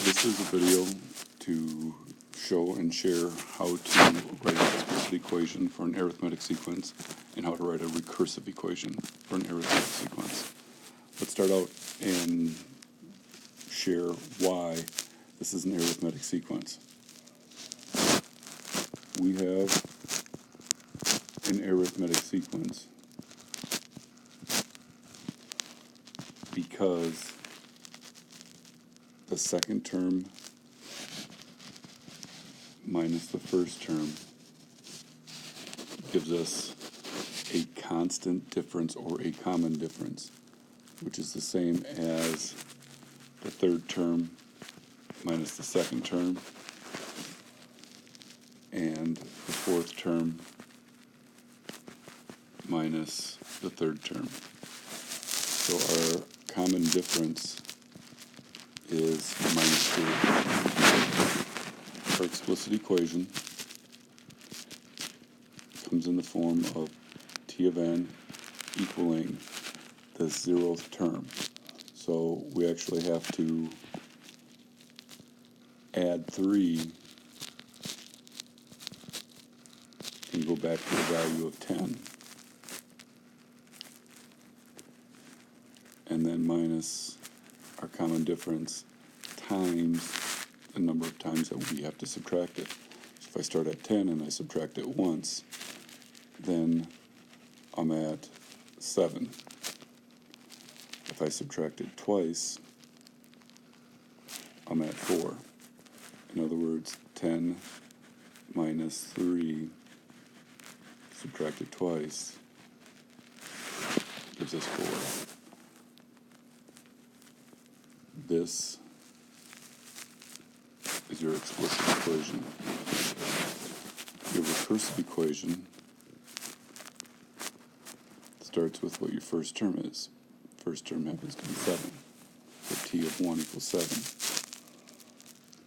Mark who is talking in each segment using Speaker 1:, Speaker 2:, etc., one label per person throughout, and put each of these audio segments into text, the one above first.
Speaker 1: This is a video to show and share how to write an explicit equation for an arithmetic sequence and how to write a recursive equation for an arithmetic sequence. Let's start out and share why this is an arithmetic sequence. We have an arithmetic sequence because the second term minus the first term gives us a constant difference or a common difference, which is the same as the third term minus the second term and the fourth term minus the third term. So our common difference is minus 3. Our explicit equation comes in the form of t of n equaling the 0th term. So we actually have to add 3 and go back to the value of 10. And then minus our common difference times the number of times that we have to subtract it. So if I start at 10 and I subtract it once, then I'm at 7. If I subtract it twice, I'm at 4. In other words, 10 minus 3 subtracted twice gives us 4. This is your explicit equation. Your recursive equation starts with what your first term is. First term happens to be 7. So t of 1 equals 7.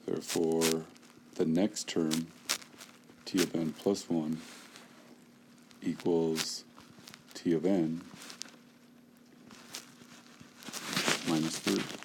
Speaker 1: Therefore, the next term, t of n plus 1, equals t of n minus 3.